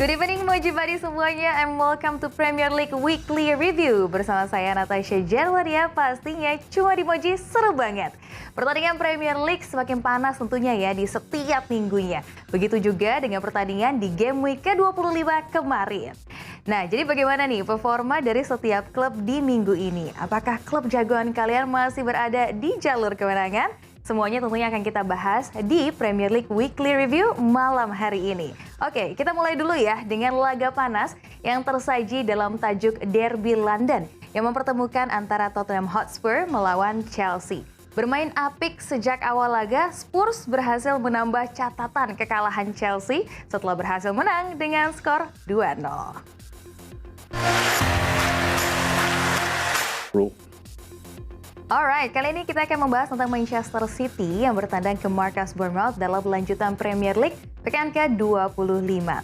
Good evening Moji Buddy semuanya and welcome to Premier League Weekly Review. Bersama saya Natasha Jarwadia, pastinya cuma di Moji seru banget. Pertandingan Premier League semakin panas tentunya ya di setiap minggunya. Begitu juga dengan pertandingan di Game Week ke-25 kemarin. Nah, jadi bagaimana nih performa dari setiap klub di minggu ini? Apakah klub jagoan kalian masih berada di jalur kemenangan? Semuanya tentunya akan kita bahas di Premier League Weekly Review malam hari ini. Oke, kita mulai dulu ya dengan laga panas yang tersaji dalam tajuk Derby London yang mempertemukan antara Tottenham Hotspur melawan Chelsea. Bermain apik sejak awal laga, Spurs berhasil menambah catatan kekalahan Chelsea setelah berhasil menang dengan skor 2-0. Alright, kali ini kita akan membahas tentang Manchester City yang bertandang ke markas Bournemouth dalam lanjutan Premier League pekan ke-25.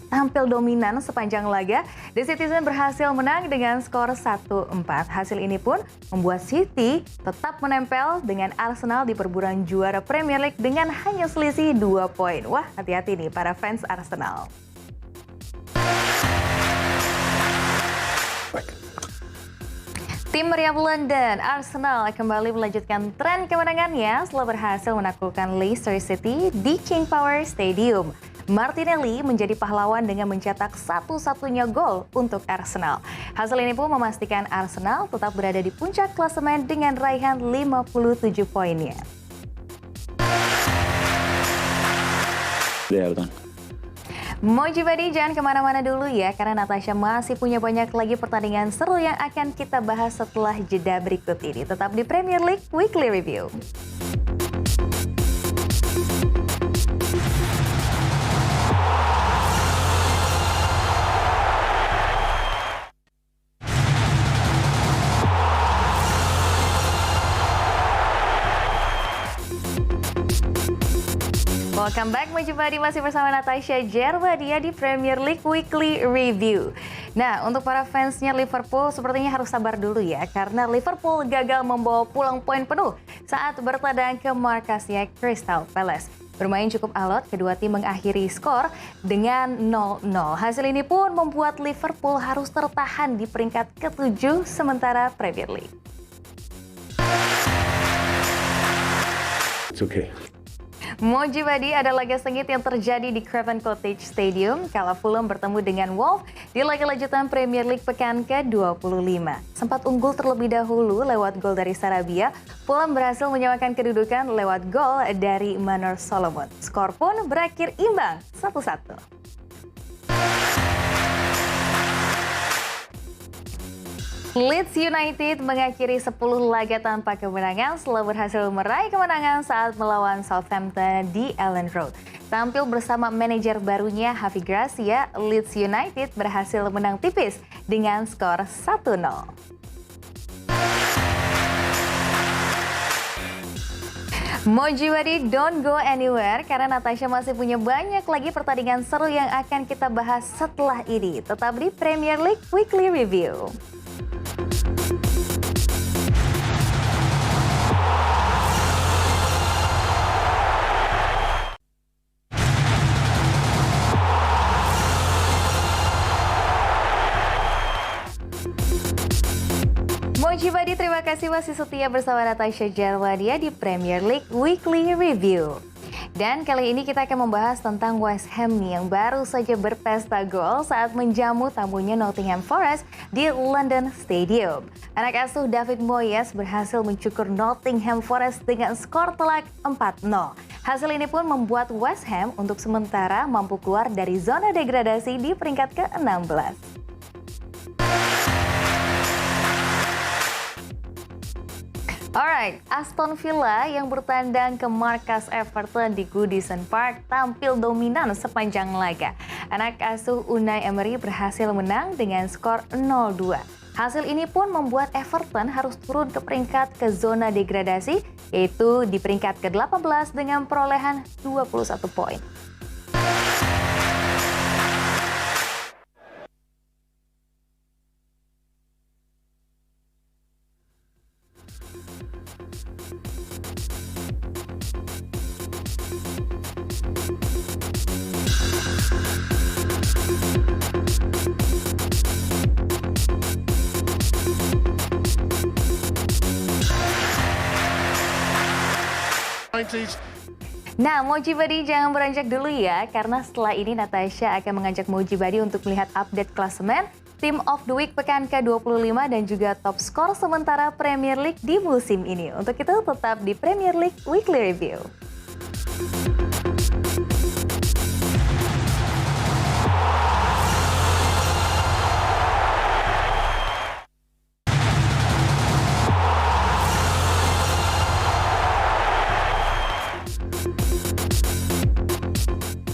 Tampil dominan sepanjang laga, The Citizen berhasil menang dengan skor 1-4. Hasil ini pun membuat City tetap menempel dengan Arsenal di perburuan juara Premier League dengan hanya selisih 2 poin. Wah, hati-hati nih para fans Arsenal. Tim meriam London, Arsenal kembali melanjutkan tren kemenangannya setelah berhasil menaklukkan Leicester City di King Power Stadium. Martinelli menjadi pahlawan dengan mencetak satu-satunya gol untuk Arsenal. Hasil ini pun memastikan Arsenal tetap berada di puncak klasemen dengan raihan 57 poinnya. Moji Buddy, jangan kemana-mana dulu ya, karena Natasha masih punya banyak lagi pertandingan seru yang akan kita bahas setelah jeda berikut ini. Tetap di Premier League Weekly Review. Welcome back Moji Buddy, masih bersama Natasha Jarwadia di Premier League Weekly Review. Nah, untuk para fansnya Liverpool sepertinya harus sabar dulu ya, karena Liverpool gagal membawa pulang poin penuh saat bertandang ke markasnya Crystal Palace. Bermain cukup alot, kedua tim mengakhiri skor dengan 0-0. Hasil ini pun membuat Liverpool harus tertahan di peringkat ke-7 sementara Premier League. It's okay. Moji Buddy, ada laga sengit yang terjadi di Craven Cottage Stadium kala Fulham bertemu dengan Wolves di laga lanjutan Premier League pekan ke-25. Sempat unggul terlebih dahulu lewat gol dari Sarabia, Fulham berhasil menyamakan kedudukan lewat gol dari Manor Solomon. Skor pun berakhir imbang 1-1. Leeds United mengakhiri 10 laga tanpa kemenangan setelah berhasil meraih kemenangan saat melawan Southampton di Elland Road. Tampil bersama manajer barunya Javi Gracia, Leeds United berhasil menang tipis dengan skor 1-0. Moji Buddy, don't go anywhere karena Natasha masih punya banyak lagi pertandingan seru yang akan kita bahas setelah ini. Tetap di Premier League Weekly Review. Moji Buddy, terima kasih masih setia bersama Natasha Jarwadia di Premier League Weekly Review. Dan kali ini kita akan membahas tentang West Ham nih yang baru saja berpesta gol saat menjamu tamunya Nottingham Forest di London Stadium. Anak asuh David Moyes berhasil mencukur Nottingham Forest dengan skor telak 4-0. Hasil ini pun membuat West Ham untuk sementara mampu keluar dari zona degradasi di peringkat ke-16. Alright, Aston Villa yang bertandang ke markas Everton di Goodison Park tampil dominan sepanjang laga. Anak asuh Unai Emery berhasil menang dengan skor 0-2. Hasil ini pun membuat Everton harus turun ke peringkat ke zona degradasi, yaitu di peringkat ke-18 dengan perolehan 21 poin. 90s. Nah, Mojibadi jangan beranjak dulu ya, karena setelah ini Natasha akan mengajak Mojibadi untuk melihat update klasemen, Team of the Week pekan ke-25 dan juga top skor sementara Premier League di musim ini. Untuk itu tetap di Premier League Weekly Review.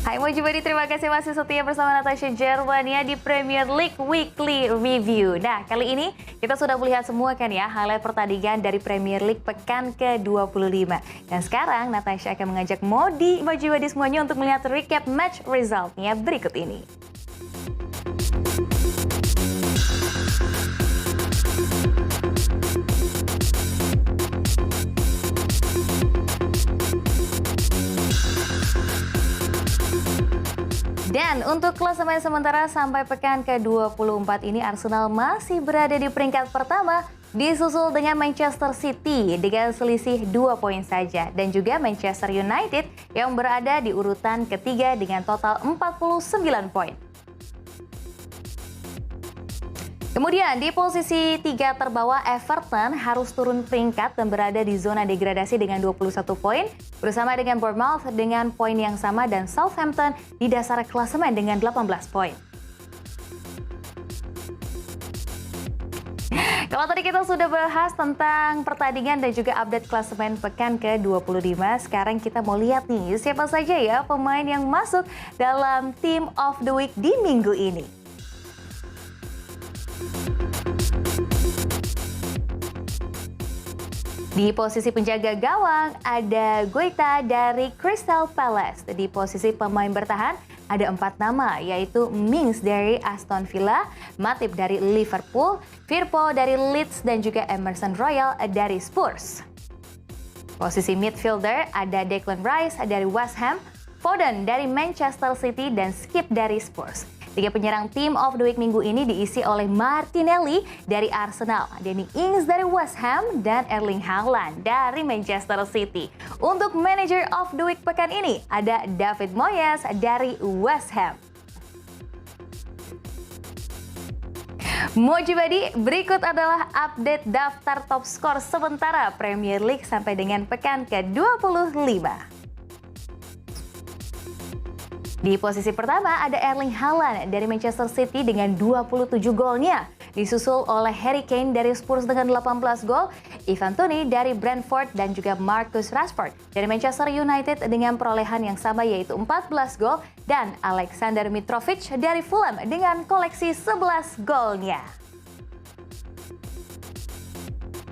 Hai Mojibadi, terima kasih masih setia bersama Natasha Jerwania di Premier League Weekly Review. Nah, kali ini kita sudah melihat semua kan ya highlight pertandingan dari Premier League pekan ke-25. Dan sekarang Natasha akan mengajak Mojibadi semuanya untuk melihat recap match resultnya berikut ini. Dan untuk klasemen sementara sampai pekan ke-24 ini Arsenal masih berada di peringkat pertama, disusul dengan Manchester City dengan selisih 2 poin saja. Dan juga Manchester United yang berada di urutan ketiga dengan total 49 poin. Kemudian di posisi 3 terbawah Everton harus turun peringkat dan berada di zona degradasi dengan 21 poin bersama dengan Bournemouth dengan poin yang sama dan Southampton di dasar klasemen dengan 18 poin. Kalau tadi kita sudah bahas tentang pertandingan dan juga update klasemen pekan ke-25, sekarang kita mau lihat nih siapa saja ya pemain yang masuk dalam Team of the Week di minggu ini. Di posisi penjaga gawang ada Guaita dari Crystal Palace. Di posisi pemain bertahan ada 4 nama yaitu Mings dari Aston Villa, Matip dari Liverpool, Firpo dari Leeds dan juga Emerson Royal dari Spurs. Posisi midfielder ada Declan Rice dari West Ham, Foden dari Manchester City dan Skip dari Spurs. 3 penyerang Team of the Week minggu ini diisi oleh Martinelli dari Arsenal, Danny Ings dari West Ham, dan Erling Haaland dari Manchester City. Untuk Manager of the Week pekan ini ada David Moyes dari West Ham. Mojibadi, berikut adalah update daftar top skor sementara Premier League sampai dengan pekan ke-25. Di posisi pertama ada Erling Haaland dari Manchester City dengan 27 golnya. Disusul oleh Harry Kane dari Spurs dengan 18 gol, Ivan Toney dari Brentford dan juga Marcus Rashford dari Manchester United dengan perolehan yang sama yaitu 14 gol, dan Alexander Mitrovic dari Fulham dengan koleksi 11 golnya.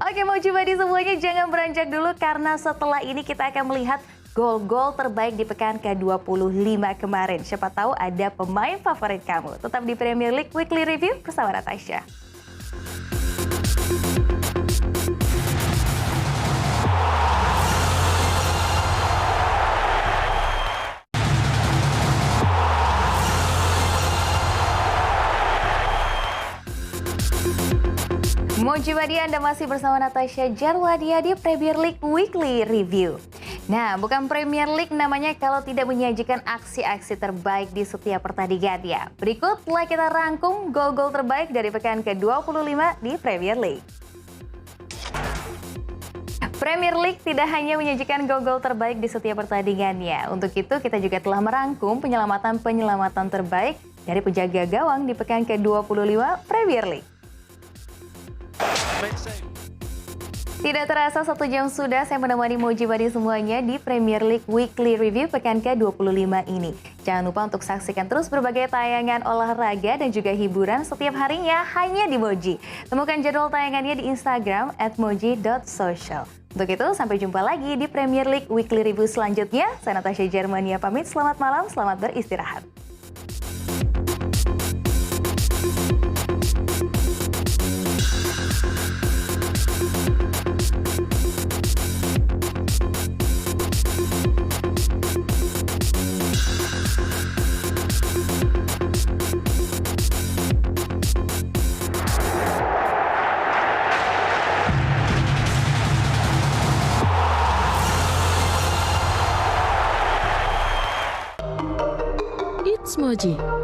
Oke Mojibadi semuanya jangan beranjak dulu karena setelah ini kita akan melihat gol-gol terbaik di pekan ke-25 kemarin. Siapa tahu ada pemain favorit kamu. Tetap di Premier League Weekly Review bersama Natasha. Mojibadi, Anda masih bersama Natasha Jerwania di Premier League Weekly Review. Nah, bukan Premier League namanya kalau tidak menyajikan aksi-aksi terbaik di setiap pertandingan ya. Berikut telah kita rangkum gol-gol terbaik dari pekan ke-25 di Premier League. Premier League tidak hanya menyajikan gol-gol terbaik di setiap pertandingannya. Untuk itu kita juga telah merangkum penyelamatan-penyelamatan terbaik dari penjaga gawang di pekan ke-25 Premier League. Tidak terasa 1 jam sudah saya menemani Mojibadi semuanya di Premier League Weekly Review pekan ke-25 ini. Jangan lupa untuk saksikan terus berbagai tayangan olahraga dan juga hiburan setiap harinya hanya di Moji. Temukan jadwal tayangannya di Instagram @moji.social. Untuk itu sampai jumpa lagi di Premier League Weekly Review selanjutnya. Saya Natasha Jerwania pamit, selamat malam, selamat beristirahat. Moji.